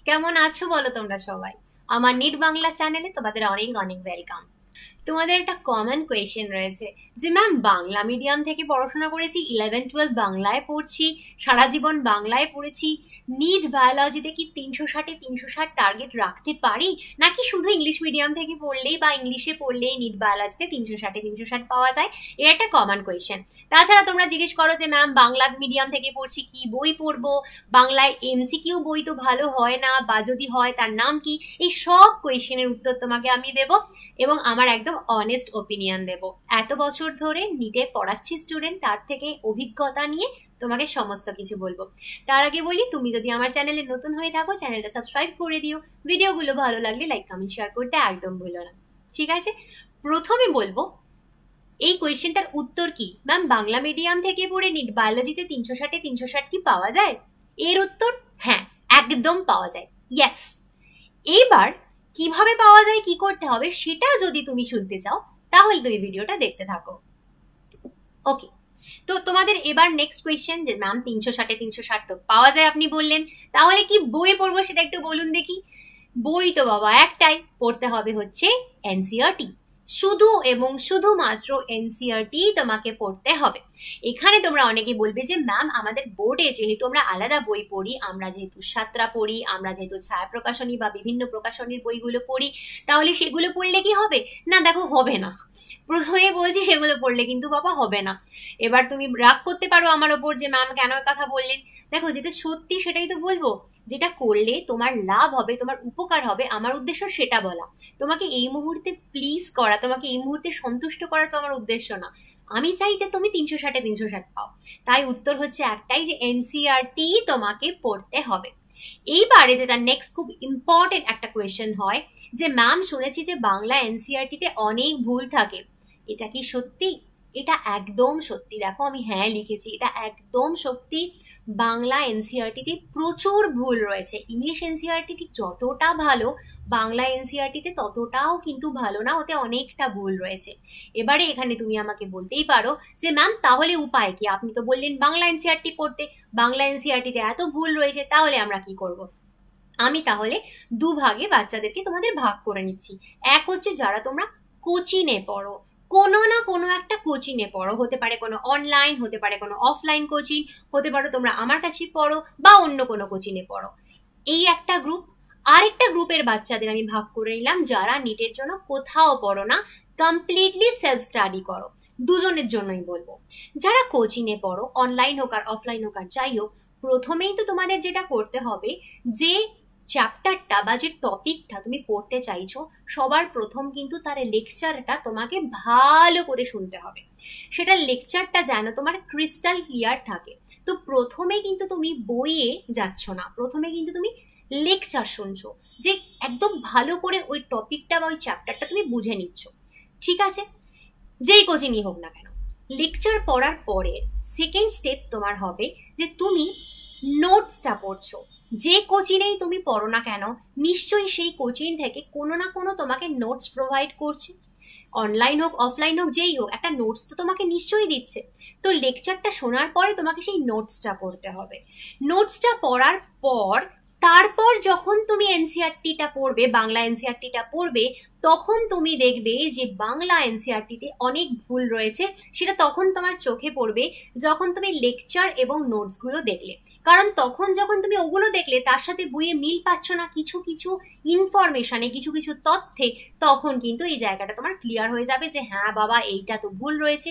কেমন আছো বলো তোমরা সবাই? আমার নিট বাংলা চ্যানেলে তোমাদের অনেক অনেক ওয়েলকাম। তোমাদের একটা কমন কোয়েশ্চেন রয়েছে যে ম্যাম, বাংলা মিডিয়াম থেকে পড়াশোনা করেছি, 11-12 বাংলায় পড়ছি, সারা জীবন বাংলায় পড়েছি, নিট বায়োলজিতে কি 360-এ 360 টার্গেট রাখতে পারি, নাকি শুধু ইংলিশ মিডিয়াম থেকে পড়লেই বা ইংলিশে পড়লেই নিট বায়োলজিতে 360-এ 360 পাওয়া যায়? এর একটা কমন কোয়েশ্চেন। তাছাড়া তোমরা জিজ্ঞেস করো যে ম্যাম, বাংলা মিডিয়াম থেকে পড়ছি, কি বই পড়বো, বাংলায় এমসিকিউ বই তো ভালো হয় না, বা যদি হয় তার নাম কি? এই সব কোয়েশ্চেনের উত্তর তোমাকে আমি দেবো এবং আমার একদম অনেস্ট ওপিনিয়ন দেব। এত বছর ধরে নিটে পড়াচ্ছি স্টুডেন্ট, তার থেকে অভিজ্ঞতা নিয়ে তোমাকে সমস্ত কিছু বলবো। তার আগে বলি, তুমি যদি আমার চ্যানেলে নতুন হয়ে থাকো, চ্যানেলটা সাবস্ক্রাইব করে দিও, ভিডিওগুলো ভালো লাগলে লাইক কমেন্ট শেয়ার করতে একদম ভুলো না, ঠিক আছে? প্রথমে বলবো, এই কোয়েশ্চেনটার উত্তর কি ম্যাম, বাংলা মিডিয়াম থেকে পড়ে নিট বায়োলজিতে 360-এ 360 কি পাওয়া যায়? এর উত্তর হ্যাঁ, একদম পাওয়া যায়, ইয়েস। এবার কিভাবে পাওয়া যায়, কি করতে হবে, সেটা যদি তুমি শুনতে চাও তাহলে তুমি ভিডিওটা দেখতে থাকো। ওকে, তো তোমাদের এবার নেক্সট কোয়েশ্চেন যে ম্যাম 360-এ 360 তো পাওয়া যায় আপনি বললেন, তাহলে কি বই পড়বো সেটা একটু বলুন দেখি। বই তো বাবা একটাই, পড়তে হবে হচ্ছে এনসিইআরটি, শুধু এবং শুধুমাত্র এনসিইআরটি তোমাকে পড়তে হবে। এখানে তোমরা অনেকে বলবে যে ম্যাম, আমাদের বোর্ডে যেহেতু আমরা আলাদা বই পড়ি, আমরা যেহেতু সাতরা পড়ি, আমরা যেহেতু ছায়া প্রকাশনী বা বিভিন্ন প্রকাশনীর বইগুলো পড়ি, তাহলে সেগুলো পড়লে কি হবে? না দেখো, হবে না। প্রথমে বলছি সেগুলো পড়লে কিন্তু বাবা হবে না। এবার তুমি রাগ করতে পারো আমার ওপর যে ম্যাম কেন কথা বললেন। দেখো, যেটা সত্যি সেটাই তো বলবো, যেটা করলে তোমার লাভ হবে, তোমার উপকার হবে, আমার উদ্দেশ্য সেটা বলা। তোমাকে এই মুহূর্তে প্লিজ করা, তোমাকে এই মুহূর্তে সন্তুষ্ট করা তো আমার উদ্দেশ্য না। আমি চাই যে তুমি 360-এ 360 পাও। তাই উত্তর হচ্ছে একটাই, যে এনসিইআরটি তোমাকে পড়তে হবে। এইবারে যেটা নেক্সট খুব ইম্পর্টেন্ট একটা কোয়েশ্চেন হয় যে ম্যাম, শুনেছি যে বাংলা এনসিইআরটিতে অনেক ভুল থাকে, এটা কি সত্যি? এটা একদম সত্যি। দেখো, আমি হ্যাঁ লিখেছি, এটা একদম সত্যি। বাংলা এনসিইআরটিতে প্রচুর ভুল রয়েছে। ইংলিশ এনসিইআরটি ঠিক যতটা ভালো, বাংলা এনসিইআরটিতে ততটাও কিন্তু ভালো না, ওতে অনেকটা ভুল রয়েছে। এবারে এখানে তুমি আমাকে বলতেই পারো যে ম্যাম, তাহলে উপায় কি? আপনি তো বললেন বাংলা এনসিইআরটি পড়তে, বাংলা এনসিইআরটিতে এত ভুল রয়েছে, তাহলে আমরা কি করব? আমি তাহলে দুভাগে বাচ্চাদেরকে তোমাদের ভাগ করে নিচ্ছি। এক হচ্ছে যারা তোমরা কোচিংয়ে পড়ো, কোনো না কোনো একটা কোচিংয়ে পড়ো, হতে পারে কোনো অনলাইন, হতে পারে কোনো অফলাইন কোচিং, হতে পারে তোমরা আমার কাছে পড়ো বা অন্য কোনো কোচিংয়ে পড়ো, এই একটা গ্রুপ। আরেকটা গ্রুপের বাচ্চাদের আমি ভাগ করে নিলাম যারা নিটের জন্য কোথাও পড়ো না, কমপ্লিটলি সেলফ স্টাডি করো। দুজনের জন্যই বলবো। যারা কোচিংয়ে পড়ো, অনলাইন হোক আর অফলাইন হোক আর যাই হোক, প্রথমেই তো তোমাদের যেটা করতে হবে, যে চ্যাপ্টারটা বা যে টপিকটা তুমি পড়তে চাইছো, সবার প্রথম কিন্তু তার লেকচারটা তোমাকে ভালো করে শুনতে হবে। সেটা লেকচারটা যেন তোমার ক্রিস্টাল ক্লিয়ার থাকে। তো প্রথমে কিন্তু তুমি বইয়ে যাচ্ছ না, প্রথমে কিন্তু তুমি লেকচার শুনছো, যে একদম ভালো করে ওই টপিকটা বা ওই চ্যাপ্টারটা তুমি বুঝে নিচ্ছ, ঠিক আছে? যেই কোচিংই হোক না কেন, লেকচার পড়ার পরে সেকেন্ড স্টেপ তোমার হবে যে তুমি নোটসটা পড়ছো। যে কোচিংয়েই তুমি পড়ো না কেন, নিশ্চয়ই সেই কোচিং থেকে কোনো না কোনো তোমাকে নোটস প্রোভাইড করছে। অনলাইন হোক অফলাইন হোক যেই হোক, একটা নোটস তো তোমাকে নিশ্চয়ই দিচ্ছে। তো লেকচারটা শোনার পরে তোমাকে সেই নোটসটা পড়তে হবে। নোটসটা পড়ার পর তারপর যখন তুমি এনসিইআরটিটা পড়বে, বাংলা এনসিইআরটিটা পড়বে, তখন তুমি দেখবে যে বাংলা এনসিইআরটিতে অনেক ভুল রয়েছে। সেটা তখন তোমার চোখে পড়বে যখন তুমি লেকচার এবং নোটসগুলো দেখলে। কারণ তখন যখন তুমি ওগুলো দেখলে, তার সাথে বইয়ে মিল পাচ্ছ না কিছু কিছু ইনফরমেশনে, কিছু কিছু তথ্যে, তখন কিন্তু এই জায়গাটা তোমার ক্লিয়ার হয়ে যাবে যে হ্যাঁ বাবা, এইটা তো ভুল রয়েছে।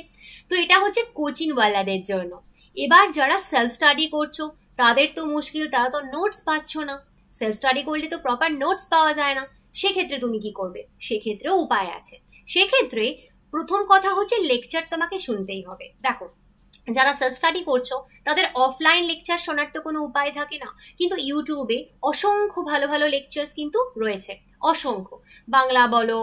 তো এটা হচ্ছে কোচিং ওয়ালাদের জন্য। এবার যারা সেলফ স্টাডি করছো, তাদের তো মুশকিল, তারা তো নোটস পাচ্ছ না। সেলফ স্টাডি করলে তো প্রপার নোটস পাওয়া যায় না। সেক্ষেত্রে তুমি কি করবে? সেক্ষেত্রেও উপায় আছে। সেক্ষেত্রে প্রথম কথা হচ্ছে লেকচার তোমাকে শুনতেই হবে। দেখো, যারা সেলফ স্টাডি করছো তাদের অফলাইন লেকচার শোনার তো কোনো উপায় থাকে না, কিন্তু ইউটিউবে অসংখ্য ভালো ভালো লেকচার্স কিন্তু রয়েছে, অসংখ্য। বাংলা বলো,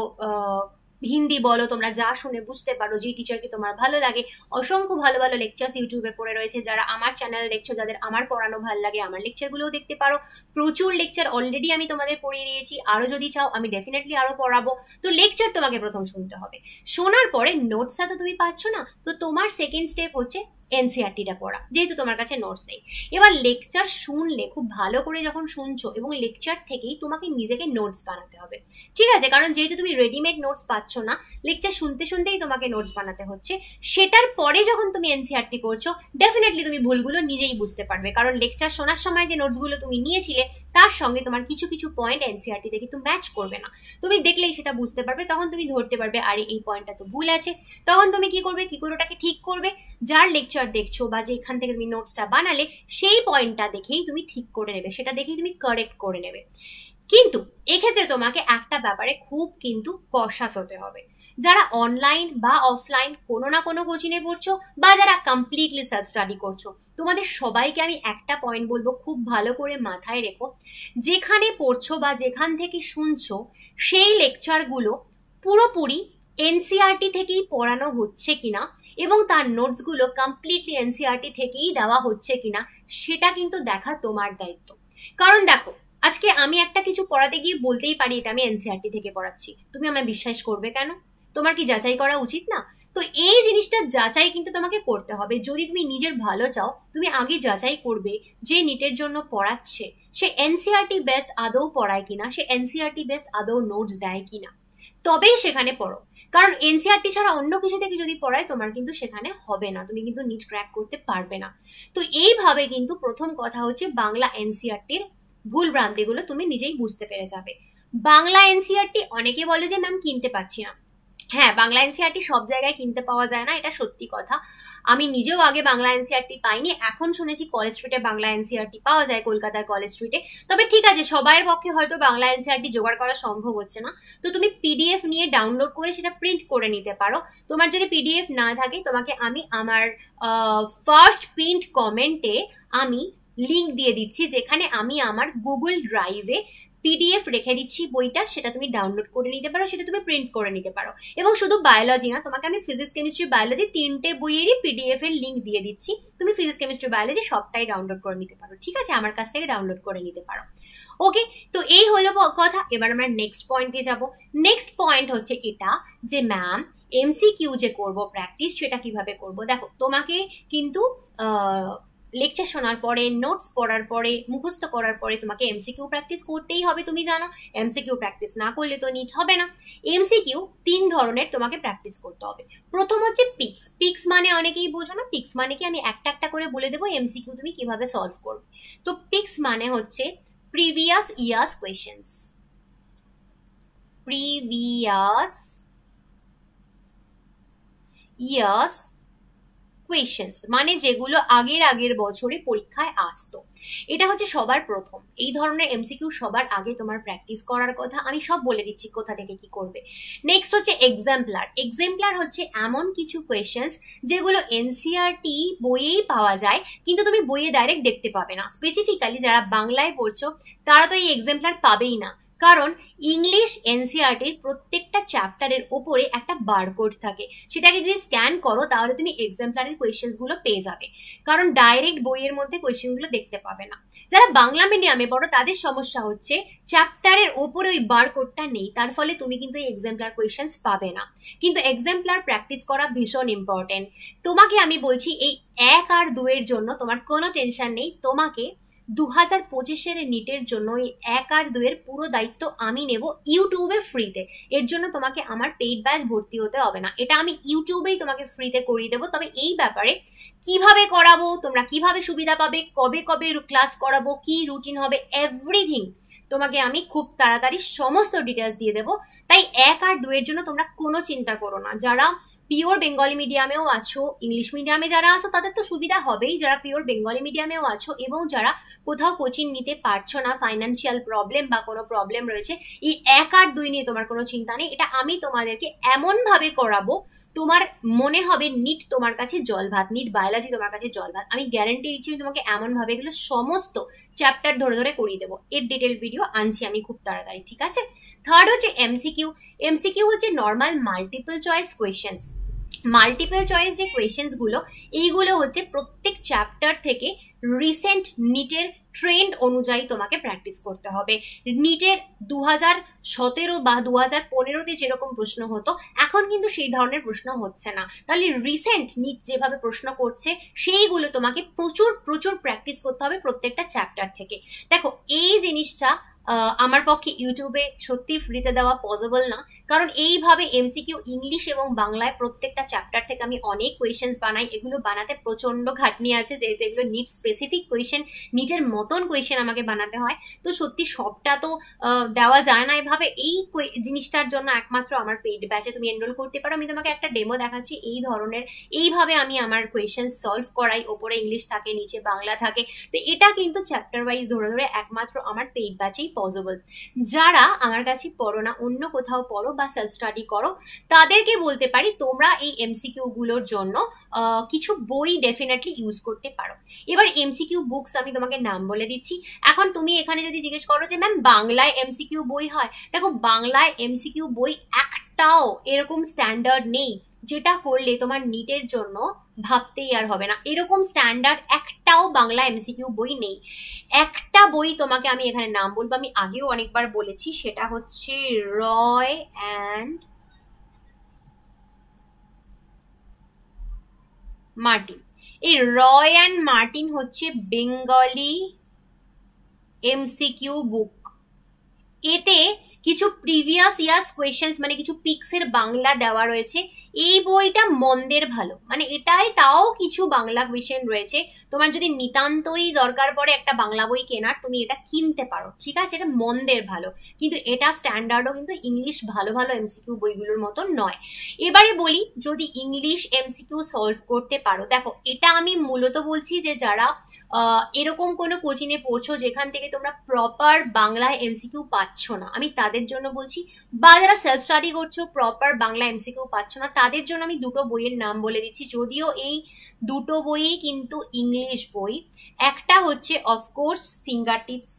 হিন্দি বলো, তোমরা যা শুনে বুঝতে পারো, যে টিচারকে তোমার ভালো লাগে, অসংখ্য ভালো ভালো লেকচার্স ইউটিউবে পড়ে রয়েছে। যারা আমার চ্যানেল দেখছো, যাদের আমার পড়ানো ভালো লাগে, আমার লেকচারগুলোও দেখতে পারো। প্রচুর লেকচার অলরেডি আমি তোমাদের পড়িয়ে দিয়েছি, আরো যদি চাও আমি ডেফিনেটলি আরো পড়াবো। তো লেকচার তোমাকে প্রথম শুনতে হবে। শোনার পরে নোটসটা তো তুমি পাচ্ছ না, তো তোমার সেকেন্ড স্টেপ হচ্ছে এনসিআরটিটা পড়া, যেহেতু তোমার কাছে নোটস নেই। এবার লেকচার শুনলে খুব ভালো করে যখন শুনছো, এবং লেকচার থেকেই তোমাকে নিজেকে নোটস বানাতে হবে, ঠিক আছে? কারণ যেহেতু তুমি রেডিমেড নোটস পাচ্ছ না, লেকচার শুনতে শুনতেই তোমাকে নোটস বানাতে হচ্ছে। সেটার পরে যখন তুমি এনসিআরটি পড়ছো, ডেফিনেটলি তুমি ভুলগুলো নিজেই বুঝতে পারবে, কারণ লেকচার শোনার সময় যে নোটসগুলো তুমি নিয়েছিলে তার সঙ্গে তোমার কিছু কিছু পয়েন্ট এনসিআরটিতে কিন্তু ম্যাচ করবে না। তুমি দেখলেই সেটা বুঝতে পারবে, তখন তুমি ধরতে পারবে আরে এই পয়েন্টটা তো ভুল আছে। তখন তুমি কি করবে, কি করে ওটাকে ঠিক করবে? যার লেকচার দেখছো বা যেখান থেকে তুমি নোটসটা বানালে সেই পয়েন্টটা দেখেই তুমি ঠিক করে নেবে, সেটা দেখেই তুমি কারেক্ট করে নেবে। কিন্তু এক্ষেত্রে তোমাকে একটা ব্যাপারে খুব কিন্তু কশাস হতে হবে। যারা অনলাইন বা অফলাইন কোনো না কোনো কোচিংয়ে পড়ছো, বা যারা কমপ্লিটলি সেলফ স্টাডি করছো, তোমাদের সবাইকে আমি একটা পয়েন্ট বলবো, খুব ভালো করে মাথায় রেখো, যেখানে পড়ছো বা যেখান থেকে শুনছো সেই লেকচারগুলো পুরোপুরি এনসিআরটি থেকেই পড়ানো হচ্ছে কিনা, এবং তার নোটসগুলো কমপ্লিটলি এনসিআরটি থেকেই দেওয়া হচ্ছে কিনা, সেটা কিন্তু দেখা তোমার দায়িত্ব। কারণ দেখো, আজকে আমি একটা কিছু পড়াতে গিয়ে বলতেই পারি এটা আমি এনসিআরটি থেকে পড়াচ্ছি, তুমি আমায় বিশ্বাস করবে কেন? তোমার কি যাচাই করা উচিত না? তো এই জিনিসটা যাচাই কিন্তু তোমাকে করতে হবে। যদি তুমি নিজের ভালো চাও, তুমি আগে যাচাই করবে যে নিটের জন্য পড়াচ্ছে সে এনসিআরটি বেস্ট আদৌ পড়ায় কিনা, সে এনসিআরটি বেস্ট আদৌ নোটস দেয় কিনা, তবেই সেখানে পড়ো। কারণ এনসিআরটি ছাড়া অন্য কিছু থেকে যদি পড়ায়, তোমার কিন্তু সেখানে হবে না, তুমি কিন্তু নিট ক্র্যাক করতে পারবে না। তো এইভাবে কিন্তু প্রথম কথা হচ্ছে বাংলা এনসিআরটির ভুল ভ্রান্তিগুলো তুমি নিজেই বুঝতে পেরে যাবে। বাংলা এনসিআরটি অনেকে বলে যে ম্যাম কিনতে পাচ্ছি না। হ্যাঁ, বাংলা এনসিআরটি সব জায়গায় কিনতে পাওয়া যায় না, এটা সত্যি কথা। আমি নিজেও আগে বাংলা এনসিআরটি পাইনি, এখন শুনেছি কলেজ স্ট্রিটে বাংলা এনসিআরটি পাওয়া যায়, কলকাতার কলেজ স্ট্রিটে। তবে ঠিক আছে, সবার পক্ষে হয়তো বাংলা এনসিআরটি জোগাড় করা সম্ভব হচ্ছে না, তো তুমি পিডিএফ নিয়ে ডাউনলোড করে সেটা প্রিন্ট করে নিতে পারো। তোমার যদি পিডিএফ না থাকে, তোমাকে আমি আমার ফার্স্ট প্রিন্ট কমেন্টে আমি লিঙ্ক দিয়ে দিচ্ছি, যেখানে আমি আমার গুগল ড্রাইভে পিডিএফ রেখে দিচ্ছি বইটা, সেটা তুমি ডাউনলোড করে নিতে পারো, সেটা তুমি প্রিন্ট করে নিতে পারো। এবং শুধু বায়োলজি না, তোমাকে আমি ফিজিক্স কেমিস্ট্রি বায়োলজি তিনটে বইয়েরই পিডিএফ এর লিঙ্ক দিয়ে দিচ্ছি, তুমি ফিজিক্স কেমিস্ট্রি বায়োলজি সবটাই ডাউনলোড করে নিতে পারো, ঠিক আছে? আমার কাছ থেকে ডাউনলোড করে নিতে পারো। ওকে, তো এই হলো কথা। এবার আমরা নেক্সট পয়েন্টে যাব। নেক্সট পয়েন্ট হচ্ছে এটা যে ম্যাম এমসিকিউ যে করব প্র্যাকটিস, সেটা কিভাবে করব? দেখো, তোমাকে কিন্তু লেকচার শোনার পরে, নোটস পড়ার পরে, মুখস্থ করার পরে তোমাকে এমসিকিউ প্র্যাকটিস করতেই হবে, তুমি জানো। এমসিকিউ প্র্যাকটিস না করলে তো নিট হবে না। এমসিকিউ 3 ধরনের তোমাকে প্র্যাকটিস করতে হবে। প্রথম হচ্ছে পিক্স। পিক্স মানে অনেকেই বোঝো না, পিক্স মানে কি আমি একটা একটা করে বলে দেবো এমসিকিউ তুমি কিভাবে সলভ করবে। তো পিক্স মানে হচ্ছে previous years questions. Previous years questions মানে যেগুলো আগের বছরে পরীক্ষায় আসতো। এটা হচ্ছে সবার প্রথম। এই ধরনের এমসিকিউ সবার আগে তোমার প্র্যাকটিস করার কথা। আমি সব বলে দিচ্ছি কোথা থেকে কি করবে। নেক্সট হচ্ছে এক্সাম্পলার। এক্সাম্পলার হচ্ছে এমন কিছু কোয়েশ্চেন্স যেগুলো এনসিআরটি বইয়েই পাওয়া যায়, কিন্তু তুমি বইয়ে ডাইরেক্ট দেখতে পাবে না। স্পেসিফিক্যালি যারা বাংলায় পড়ছো তারা তো এই এক্সাম্পলার পাবেই না, কারণ ইংলিশ এনসিআরটির প্রত্যেকটা চ্যাপ্টারের ওপরে একটা বারকোড থাকে, সেটাকে যদি স্ক্যান করো তাহলে তুমি এক্সাম্পলারের কোয়েশ্চেন্স গুলো পেয়ে যাবে, কারণ ডাইরেক্ট বইয়ের মধ্যে কোয়েশ্চেন গুলো দেখতে পাবে না। যারা বাংলা মিডিয়ামে পড়ো তাদের সমস্যা হচ্ছে চ্যাপ্টারের ওপরে ওই বারকোডটা নেই, তার ফলে তুমি কিন্তু এই এক্সাম্পলার কোয়েশ্চেন্স পাবে না। কিন্তু এক্সাম্পলার প্র্যাকটিস করা ভীষণ ইম্পর্টেন্ট। তোমাকে আমি বলছি এই 1 আর 2 এর জন্য তোমার কোনো টেনশন নেই। তোমাকে 2025-এর নিটের জন্য এই 1 আর 2 এর পুরো দায়িত্ব আমি নেব ইউটিউবে ফ্রিতে। এর জন্য তোমাকে আমার পেইড ব্যাচ ভর্তি হতে হবে না, এটা আমি ইউটিউবেই তোমাকে ফ্রিতে করিয়ে দেবো। তবে এই ব্যাপারে কিভাবে করাবো, তোমরা কিভাবে সুবিধা পাবে, কবে কবে ক্লাস করাবো, কি রুটিন হবে, এভরিথিং তোমাকে আমি খুব তাড়াতাড়ি সমস্ত ডিটেলস দিয়ে দেবো। তাই 1 আর 2 এর জন্য তোমরা কোনো চিন্তা করো না। যারা পিওর বেঙ্গলি মিডিয়ামেও আছো, ইংলিশ মিডিয়ামে যারা আছো তাদের তো সুবিধা হবেই, যারা পিওর বেঙ্গলি মিডিয়ামেও আছো এবং যারা কোথাও কোচিং নিতে পারছো না, ফাইন্যান্সিয়াল প্রবলেম বা কোনো প্রবলেম রয়েছে, এই 1 আর 2 নিয়ে তোমার কোনো চিন্তা নেই। এটা আমি তোমাদেরকে এমন ভাবে করাবো তোমার মনে হবে নিট তোমার কাছে জল ভাত, নিট বায়োলজি তোমার কাছে জল ভাত। আমি গ্যারান্টি দিচ্ছি তোমাকে এমন ভাবে এগুলো সমস্ত চ্যাপ্টার ধরে ধরে করিয়ে দেবো। এর ডিটেল ভিডিও আনছি আমি খুব তাড়াতাড়ি, ঠিক আছে? থার্ড হচ্ছে এমসিকিউ। এমসিকিউ হচ্ছে normal multiple choice questions. Multiple choice যে কোয়েশ্চেন্সগুলো, এইগুলো হচ্ছে প্রত্যেক চ্যাপ্টার থেকে রিসেন্ট নিটের ট্রেন্ড অনুযায়ী তোমাকে প্র্যাকটিস করতে হবে। নিটের 2017 বা 2015-তে যেরকম প্রশ্ন হতো, এখন কিন্তু সেই ধরনের প্রশ্ন হচ্ছে না। তাহলে রিসেন্ট নিট যেভাবে প্রশ্ন করছে সেইগুলো তোমাকে প্রচুর প্রচুর প্র্যাকটিস করতে হবে প্রত্যেকটা চ্যাপ্টার থেকে। দেখো, এই জিনিসটা আমার পক্ষে ইউটিউবে সত্যি ফ্রিতে দেওয়া পসিবল না, কারণ এইভাবে এমসিকিউ ইংলিশ এবং বাংলায় প্রত্যেকটা চ্যাপ্টার থেকে আমি অনেক কোয়েশ্চেন্স বানাই। এগুলো বানাতে প্রচন্ড খাটনি আছে, যেহেতু এগুলো নিট স্পেসিফিক কোয়েশ্চেন, নিজের মতন কোয়েশ্চেন আমাকে বানাতে হয়। তো সত্যি সবটা তো দেওয়া যায় না এভাবে। এই জিনিসটার জন্য একমাত্র আমার পেইড ব্যাচে তুমি এনরোল করতে পারো। আমি তোমাকে একটা ডেমো দেখাচ্ছি এই ধরনের, এইভাবে আমি আমার কোয়েশ্চেন সলভ করাই। ওপরে ইংলিশ থাকে, নিচে বাংলা থাকে। তো এটা কিন্তু চ্যাপ্টার ওয়াইজ ধরে ধরে একমাত্র আমার পেইড ব্যাচেই পসিবল। যারা আমার কাছে পড়ো না, অন্য কোথাও পড়ো বা সেলফ স্টাডি করো, তাদেরকে বলতে পারি তোমরা এই এমসিকিউ গুলোর জন্য কিছু বই ডেফিনেটলি ইউজ করতে পারো। এবার এমসিকিউ বুকস আমি তোমাকে নাম বলে দিচ্ছি। এখন তুমি এখানে যদি জিজ্ঞেস করো যে ম্যাম বাংলায় এমসিকিউ বই হয়, দেখো বাংলায় এমসিকিউ বই একটাও এরকম স্ট্যান্ডার্ড নেই যেটা করলে তোমার নিটের জন্য ভাবতেই আর হবে না। এরকম স্ট্যান্ডার্ড একটাও বাংলা এমসিকিউ বই নেই। একটা বই তোমাকে আমি এখানে নাম বলবো, আমি আগেও অনেকবার বলেছি, সেটা হচ্ছে রয় অ্যান্ড মার্টিন। এই রয় অ্যান্ড মার্টিন হচ্ছে বেঙ্গলি এমসিকিউ বুক। এতে কিছু প্রিভিয়াস ইয়ার্স কোয়েশ্চেন্স, মানে কিছু পিক্সের বাংলা দেওয়া রয়েছে। এই বইটা মন্দের ভালো, মানে এটাই তাও কিছু বাংলা কোয়েশ্চেন রয়েছে। তোমার যদি নিতান্তই দরকার পড়ে একটা বাংলা বই কেনার, তুমি এটা কিনতে পারো, ঠিক আছে? এটা মন্দের ভালো, কিন্তু এটা স্ট্যান্ডার্ডও কিন্তু ইংলিশ ভালো ভালো এমসিকিউ বইগুলোর মতো নয়। এবারে বলি, যদি ইংলিশ এমসিকিউ সলভ করতে পারো, দেখো এটা আমি মূলত বলছি যে যারা এরকম কোনো কোচিংয়ে পড়ছো যেখান থেকে তোমরা প্রপার বাংলায় এমসিকিউ পাচ্ছ না, আমি তাদের জন্য বলছি। বা যারা সেলফ স্টাডি করছো, প্রপার বাংলা এমসিকিউ পাচ্ছ না, তাদের জন্য আমি দুটো বইয়ের নাম বলে দিচ্ছি। যদিও এই দুটো বই কিন্তু ইংলিশ বই। একটা হচ্ছে of course finger tips,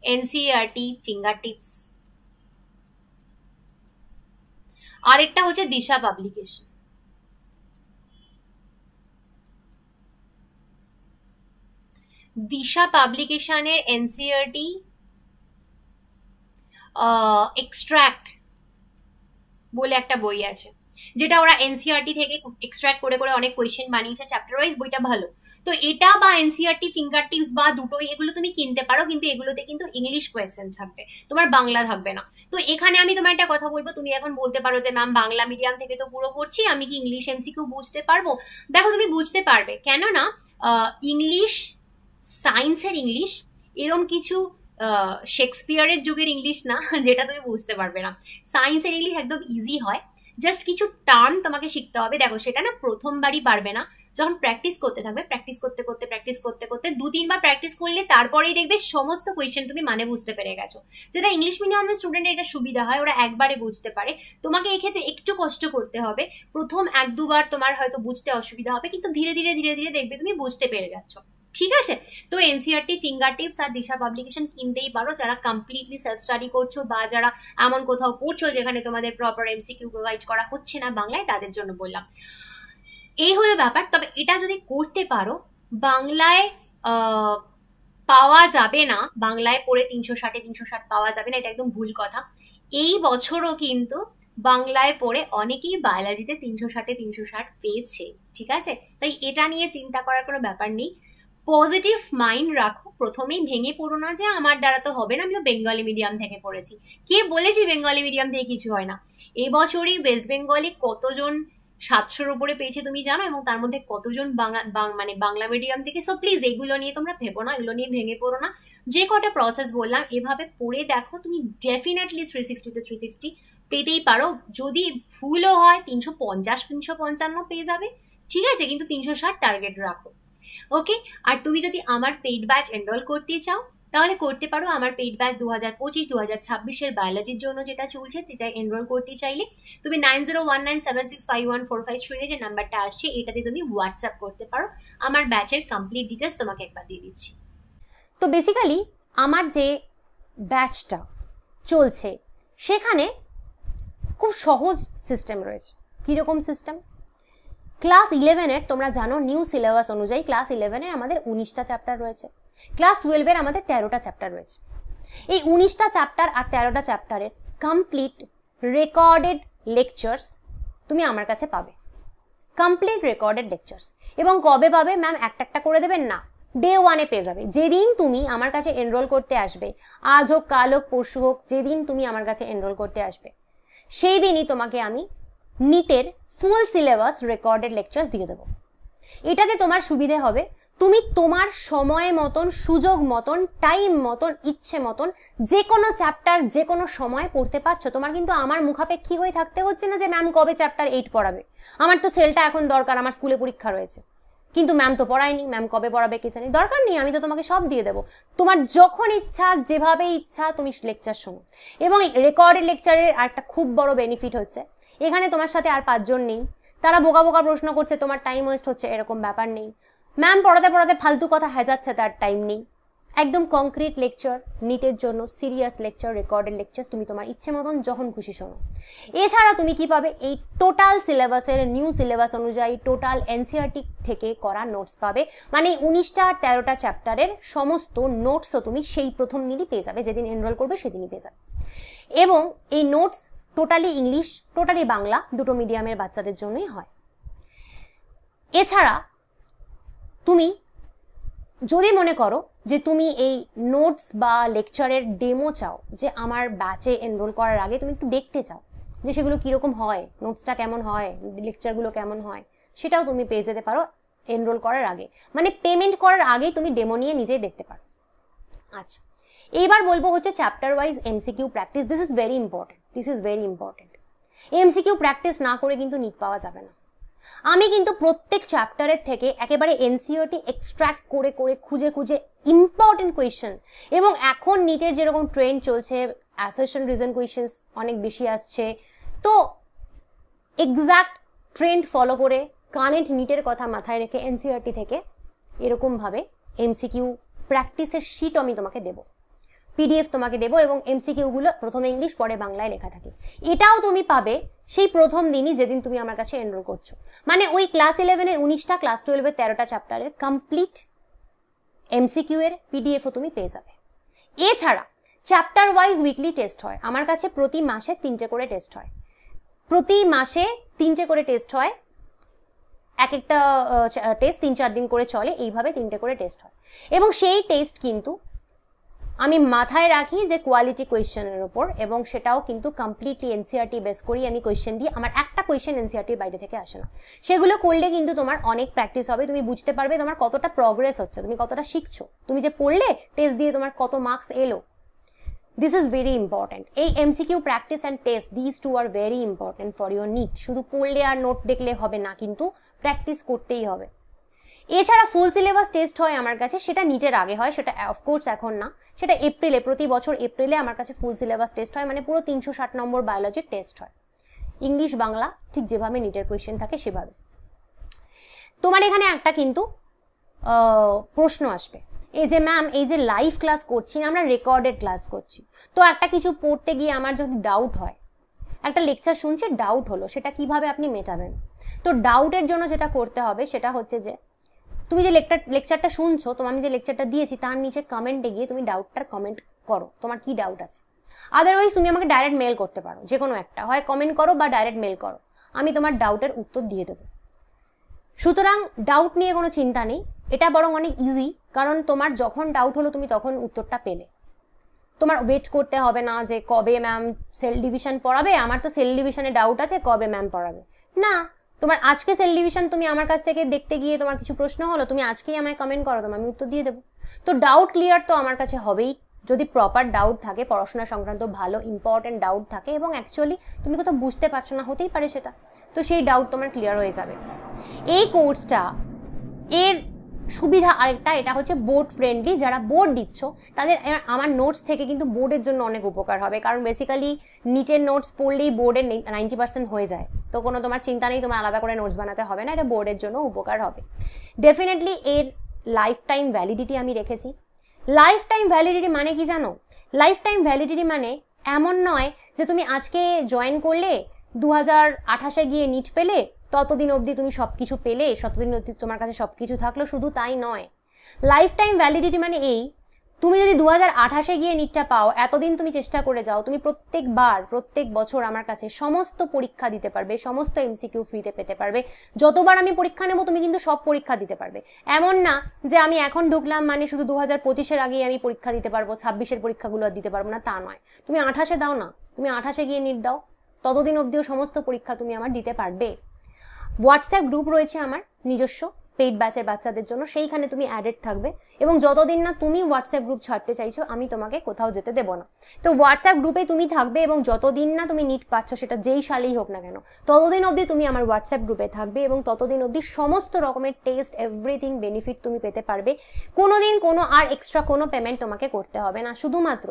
NCERT finger tips. আরেকটা হচ্ছে দিশা পাবলিকেশন। দিশা পাবলিকেশনের এনসিইআরটি এক্সট্রাক্ট বলে একটা বই আছে, যেটা ওরা এনসিইআরটি থেকে এক্সট্রাক্ট করে করে অনেক কোয়েশ্চেন বানিয়েছে চ্যাপ্টার ওয়াইজ। বইটা ভালো। তো এটা বা এনসিইআরটি ফিঙ্গার টিপস বা দুটোই, এগুলো তুমি কিনতে পারো, কিন্তু এগুলোতে কিন্তু ইংলিশ কোয়েশ্চেন থাকবে, তোমার বাংলা থাকবে না। তো এখানে আমি তোমার একটা কথা বলবো, তুমি এখন বলতে পারো যে ম্যাম বাংলা মিডিয়াম থেকে তো পুরো পড়ছি, আমি কি ইংলিশ এমসিকিউ বুঝতে পারবো? দেখো, তুমি বুঝতে পারবে, কেননা ইংলিশ, সায়েন্সের ইংলিশ এরম কিছু শেক্সপিয়ারের যুগের ইংলিশ না যেটা তুমি বুঝতে পারবে না। সায়েন্সের ইংলিশ একদম ইজি হয়, জাস্ট কিছু টার্ম তোমাকে শিখতে হবে। দেখো, সেটা না প্রথমবারই পারবে না, যখন প্র্যাকটিস করতে থাকবে, প্র্যাকটিস করতে করতে 2-3 বার প্র্যাকটিস করলে তারপরেই দেখবে সমস্ত কোয়েশ্চেন তুমি মানে বুঝতে পেরে গেছো। যেটা ইংলিশ মিডিয়ামের স্টুডেন্টের এটা সুবিধা হয়, ওরা একবারে বুঝতে পারে। তোমাকে এক্ষেত্রে একটু কষ্ট করতে হবে, প্রথম 1-2 বার তোমার হয়তো বুঝতে অসুবিধা হবে, কিন্তু ধীরে ধীরে ধীরে ধীরে দেখবে তুমি বুঝতে পেরে যাচ্ছ, ঠিক আছে? তো এনসিইআরটি ফিঙ্গার টিপস আর দিশা পাবলিকেশন কিনতেই পারো, যারা কমপ্লিটলি সেলফ স্টাডি করছো বা যারা এমন কোথাও পড়ছো যেখানে তোমাদের প্রপার এমসিকিউ প্রোভাইড করা হচ্ছে না বাংলায়, তাদের জন্য বললাম। এই হলো ব্যাপার। তবে এটা যদি করতে পারো, বাংলায় পাওয়া যাবে না, বাংলায় পড়ে 360 পাওয়া যাবে না, এটা একদম ভুল কথা। এই বছরও কিন্তু বাংলায় পড়ে অনেকেই বায়োলজিতে 360 পেয়েছে, ঠিক আছে? তাই এটা নিয়ে চিন্তা করার কোনো ব্যাপার নেই। পজিটিভ মাইন্ড রাখো, প্রথমেই ভেঙে পড়ো না যে আমার দ্বারা তো হবে না, আমি তো বেঙ্গলি মিডিয়াম থেকে পড়েছি। কে বলেছি বেঙ্গলি মিডিয়াম থেকে কিছু হয় না? এবছরই ওয়েস্ট বেঙ্গলে কতজন 700-র উপরে পেয়েছে তুমি জানো, এবং তার মধ্যে কতজন মানে বাংলা মিডিয়াম থেকে। সো প্লিজ এগুলো নিয়ে তোমরা ভেবো না, এগুলো নিয়ে ভেঙে পড়ো না। যে কটা প্রসেস বললাম এভাবে পড়ে দেখো, তুমি ডেফিনেটলি 360 পেতেই পারো। যদি ভুলও হয় 350-355 পেয়ে যাবে, ঠিক আছে, কিন্তু 360 টার্গেট রাখো, ওকে? আর তুমি যদি আমার পেইড ব্যাচ এনরোল করতে চাও, তাহলে করতে পারো। আমার পেইড ব্যাচ 2025-2026 বায়োলজির জন্য যেটা চলছে, সেটা এনরোল করতে চাইলে তুমি 9019765145 যে নাম্বারটা আসছে, এটাতে তুমি হোয়াটসঅ্যাপ করতে পারো। আমার ব্যাচের কমপ্লিট ডিটেলস তোমাকে একবার দিয়ে দিচ্ছি। তো বেসিক্যালি আমার যে ব্যাচটা চলছে, সেখানে খুব সহজ সিস্টেম রয়েছে। কীরকম সিস্টেম? ক্লাস 11-এর তোমরা জানো নিউ সিলেবাস অনুযায়ী ক্লাস 11-এর আমাদের 19টা চ্যাপ্টার রয়েছে, ক্লাস 12-এর আমাদের 13টা চ্যাপ্টার রয়েছে। এই 19টা চ্যাপ্টার আর 13টা চ্যাপ্টারের কমপ্লিট রেকর্ডেড লেকচার্স তুমি আমার কাছে পাবে, কমপ্লিট রেকর্ডেড লেকচার্স। এবং কবে পাবে ম্যাম? একটা একটা করে দেবেন না, ডে 1-এ পেয়ে যাবে। যেদিন তুমি আমার কাছে এনরোল করতে আসবে, আজ হোক কাল হোক পরশু হোক, যেদিন তুমি আমার কাছে এনরোল করতে আসবে সেই দিনই তোমাকে আমি নিটের ফুল সিলেবাস রেকর্ডেড লেকচার্স দিয়ে দেবো। এটাতে তোমার সুবিধে হবে, তুমি তোমার সময় মতন, সুযোগ মতন, টাইম মতন, ইচ্ছে মতন যে কোনো চ্যাপ্টার যে কোনো সময় পড়তে পারছো। তোমার কিন্তু আমার মুখাপেক্ষী হয়ে থাকতে হচ্ছে না যে ম্যাম কবে চ্যাপ্টার 8 পড়াবে, আমার তো সেলটা এখন দরকার, আমার স্কুলে পরীক্ষা রয়েছে, কিন্তু ম্যাম তো পড়ায়নি, ম্যাম কবে পড়াবে কে জানি। দরকার নেই, আমি তো তোমাকে সব দিয়ে দেবো। তোমার যখন ইচ্ছা, যেভাবে ইচ্ছা তুমি লেকচার শোনো। এবং রেকর্ডেড লেকচারের একটা খুব বড় বেনিফিট হচ্ছে, এখানে তোমার সাথে আর 5 জন নেই, তারা বোকা বোকা প্রশ্ন করছে, তোমার টাইম ওয়েস্ট হচ্ছে, এরকম ব্যাপার নেই। ম্যাম পড়াতে পড়াতে ফালতু কথা হেজাচ্ছে, তার টাইম নেই। একদম কংক্রিট লেকচার, নিটের জন্য সিরিয়াস লেকচার, রেকর্ডেড লেকচার তুমি তোমার ইচ্ছে মতন যখন খুশি শোনো। এছাড়া তুমি কি পাবে? এই টোটাল সিলেবাসের নিউ সিলেবাস অনুযায়ী টোটাল এনসিইআরটি থেকে করা নোটস পাবে। মানে 19টা আর 13টা চ্যাপ্টারের সমস্ত নোটসও তুমি সেই প্রথম দিনই পেয়ে যাবে, যেদিন এনরোল করবে সেদিনই পেয়ে যাবে। এবং এই notes totally English, totally Bangla, দুটো মিডিয়ামের বাচ্চাদের জন্যই হয়। এছাড়া তুমি যদি মনে করো যে তুমি এই নোটস বা লেকচারের ডেমো চাও, যে আমার ব্যাচে এনরোল করার আগে তুমি একটু দেখতে চাও যে সেগুলো কীরকম হয়, নোটসটা কেমন হয়, লেকচারগুলো কেমন হয়, সেটাও তুমি পেয়ে যেতে পারো এনরোল করার আগে। মানে পেমেন্ট করার আগেই তুমি ডেমো নিয়ে নিজেই দেখতে পারো। আচ্ছা, এইবার বলবো হচ্ছে chapter wise MCQ practice. This is very important, this is very important. MCQ practice না করে কিন্তু নিট পাওয়া যাবে না। আমি কিন্তু প্রত্যেক চ্যাপ্টারের থেকে একেবারে এনসিইআরটি এক্সট্র্যাক্ট করে করে খুঁজে খুঁজে ইম্পর্টেন্ট কোয়েশ্চেন, এবং এখন নিটের যেরকম ট্রেন্ড চলছে, অ্যাসারশন রিজন কোয়েশ্চেন্স অনেক বেশি আসছে, তো এক্সাক্ট ট্রেন্ড ফলো করে কারেন্ট নিটের কথা মাথায় রেখে এনসিইআরটি থেকে এরকমভাবে এমসিকিউ প্র্যাকটিসের শিট আমি তোমাকে দেবো, পিডিএফ তোমাকে দেবো, এবং এমসিকিউগুলো প্রথমে ইংলিশ পরে বাংলায় লেখা থাকে। এটাও তুমি পাবে সেই প্রথম দিনই যেদিন তুমি আমার কাছে এনরোল করছো। মানে ওই ক্লাস 11-এর 19টা, ক্লাস 12-এর 13টা চ্যাপ্টারের কমপ্লিট এমসিকিউ এর পিডিএফও তুমি পেয়ে যাবে। এছাড়া চ্যাপ্টার ওয়াইজ উইকলি টেস্ট হয় আমার কাছে, প্রতি মাসে 3টে করে টেস্ট হয়, প্রতি মাসে 3টে করে টেস্ট হয়। এক একটা টেস্ট 3-4 দিন করে চলে, এইভাবে 3টে করে টেস্ট হয়। এবং সেই টেস্ট কিন্তু আমি মাথায় রাখি যে কোয়ালিটি কোয়েশ্চেনের উপর, এবং সেটাও কিন্তু কমপ্লিটলি এনসিইআরটি বেস করেই আমি কোয়েশ্চেন দিই। আমার একটা কোয়েশ্চেন এনসিইআরটির বাইরে থেকে আসে না। সেগুলো করলে কিন্তু তোমার অনেক প্র্যাকটিস হবে, তুমি বুঝতে পারবে তোমার কতটা প্রগ্রেস হচ্ছে, তুমি কতটা শিখছো, তুমি যে পড়লে টেস্ট দিয়ে তোমার কত মার্কস এলো। This is very important. এই MCQ practice and test, this two are very important for your NEET. শুধু পড়লে আর নোট দেখলে হবে না, কিন্তু প্র্যাকটিস করতেই হবে। এছাড়া ফুল সিলেবাস টেস্ট হয় আমার কাছে, সেটা নিটের আগে হয়, সেটা অফকোর্স এখন না, সেটা এপ্রিলে, প্রতি বছর এপ্রিলে আমার কাছে ফুল সিলেবাস টেস্ট হয়। মানে পুরো 360 নম্বর বায়োলজির টেস্ট হয়, ইংলিশ বাংলা ঠিক যেভাবে নিটের কোয়েশ্চেন থাকে সেভাবে। তোমার এখানে একটা কিন্তু প্রশ্ন আসবে, এই যে ম্যাম এই যে লাইভ ক্লাস করছি না, আমরা রেকর্ডেড ক্লাস করছি, তো একটা কিছু পড়তে গিয়ে আমার যদি ডাউট হয়, একটা লেকচার শুনছি ডাউট হলো, সেটা কিভাবে আপনি মেটাবেন? তো ডাউটের জন্য যেটা করতে হবে সেটা হচ্ছে যে তুমি যে লেকচারটা শুনছো, আমি যে লেকচারটা দিয়েছি তার নিচে কমেন্টে গিয়ে তুমি ডাউটটার কমেন্ট করো, তোমার কি ডাউট আছে। আদারওয়াইজ তুমি আমাকে ডাইরেক্ট মেল করতে পারো, যে কোনো একটা, হয় কমেন্ট করো বা ডাইরেক্ট মেল করো, আমি তোমার ডাউটের উত্তর দিয়ে দেবো। সুতরাং ডাউট নিয়ে কোনো চিন্তা নেই, এটা বরং অনেক ইজি, কারণ তোমার যখন ডাউট হলো তুমি তখন উত্তরটা পেলে, তোমার ওয়েট করতে হবে না যে কবে ম্যাম সেল ডিভিশন পড়াবে, আমার তো সেল ডিভিশনে ডাউট আছে, কবে ম্যাম পড়াবে। না, তোমার আজকে সেল ডিভিশন তুমি আমার কাছ থেকে দেখতে গিয়ে তোমার কিছু প্রশ্ন হলো, তুমি আজকেই আমায় কমেন্ট করো, আমি উত্তর দিয়ে দেবো। তো ডাউট ক্লিয়ার তো আমার কাছে হবেই, যদি প্রপার ডাউট থাকে, পড়াশোনা সংক্রান্ত ভালো ইম্পর্টেন্ট ডাউট থাকে, এবং অ্যাকচুয়ালি তুমি কোথাও বুঝতে পারছো না, হতেই পারে সেটা, তো সেই ডাউট তোমার ক্লিয়ার হয়ে যাবে। এই কোর্সটা এর সুবিধা আরেকটা, এটা হচ্ছে বোর্ড ফ্রেন্ডলি। যারা বোর্ড দিচ্ছ তাদের আমার নোটস থেকে কিন্তু বোর্ডের জন্য অনেক উপকার হবে, কারণ বেসিক্যালি নিটের নোটস পড়লেই বোর্ডের 90% হয়ে যায়, তো কোনো তোমার চিন্তা নেই, তোমার আলাদা করে নোটস বানাতে হবে না, এটা বোর্ডের জন্য উপকার হবে। ডেফিনেটলি এর লাইফ টাইম ভ্যালিডিটি আমি রেখেছি। লাইফ টাইম ভ্যালিডিটি মানে কি জানো? লাইফ টাইম ভ্যালিডিটি মানে এমন নয় যে তুমি আজকে জয়েন করলে 2028-এ গিয়ে নিট পেলে, ততদিন অবধি তুমি সব কিছু পেলে, ততদিন অবধি তোমার কাছে সব কিছু থাকলো, শুধু তাই নয়। লাইফ টাইম ভ্যালিডিটি মানে এই, তুমি যদি 2028-এ গিয়ে নিটটা পাও, এতদিন তুমি চেষ্টা করে যাও, তুমি প্রত্যেক বছর আমার কাছে সমস্ত পরীক্ষা দিতে পারবে, সমস্ত এমসিকিউ ফ্রিতে পেতে পারবে। যতবার আমি পরীক্ষা নেবো তুমি কিন্তু সব পরীক্ষা দিতে পারবে। এমন না যে আমি এখন ঢুকলাম মানে শুধু 2025-এর আগেই আমি পরীক্ষা দিতে পারবো, 26-এর পরীক্ষাগুলো আর দিতে পারবো না, তা নয়। তুমি 28-এ দাও না, তুমি 28-এ গিয়ে নিট দাও, ততদিন অবধিও সমস্ত পরীক্ষা তুমি আমার দিতে পারবে। হোয়াটসঅ্যাপ গ্রুপ রয়েছে আমার নিজস্ব পেইড ব্যাচের বাচ্চাদের জন্য, সেইখানে তুমি অ্যাডেড থাকবে, এবং যতদিন না তুমি হোয়াটসঅ্যাপ গ্রুপ ছাড়তে চাইছো আমি তোমাকে কোথাও যেতে দেবো না। তো হোয়াটসঅ্যাপ গ্রুপে তুমি থাকবে, এবং যতদিন না তুমি নিট পাচ্ছ, সেটা যেই সালেই হোক না কেন, ততদিন অবধি তুমি আমার হোয়াটসঅ্যাপ গ্রুপে থাকবে, এবং ততদিন অবধি সমস্ত রকমের টেস্ট এভরিথিং বেনিফিট তুমি পেতে পারবে। কোনোদিন কোনো আর এক্সট্রা কোনো পেমেন্ট তোমাকে করতে হবে না, শুধুমাত্র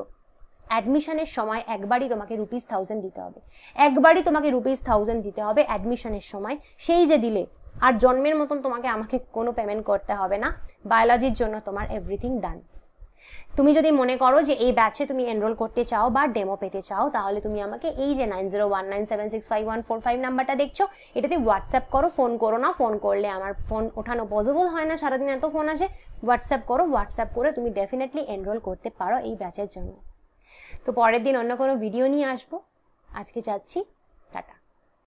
অ্যাডমিশনের সময় একবারই তোমাকে ₹1000 দিতে হবে, একবারই তোমাকে ₹1000 দিতে হবে অ্যাডমিশনের সময়, সেই যে দিলে আর জন্মের মতন তোমাকে আমাকে কোনো পেমেন্ট করতে হবে না। বায়োলজির জন্য তোমার এভরিথিং ডান। তুমি যদি মনে করো যে এই ব্যাচে তুমি এনরোল করতে চাও বা ডেমো পেতে চাও, তাহলে তুমি আমাকে এই যে 9019765145 নাম্বারটা দেখছো, এটাতে হোয়াটসঅ্যাপ করো, ফোন করো না। ফোন করলে আমার ফোন ওঠানো পসিবল হয় না, সারাদিন এত ফোন আসে। হোয়াটসঅ্যাপ করো, হোয়াটসঅ্যাপ করে তুমি ডেফিনেটলি এনরোল করতে পারো এই ব্যাচের জন্য। তো পরের দিন অন্য কোনো ভিডিও নিয়ে আসবো, আজকে যাচ্ছি।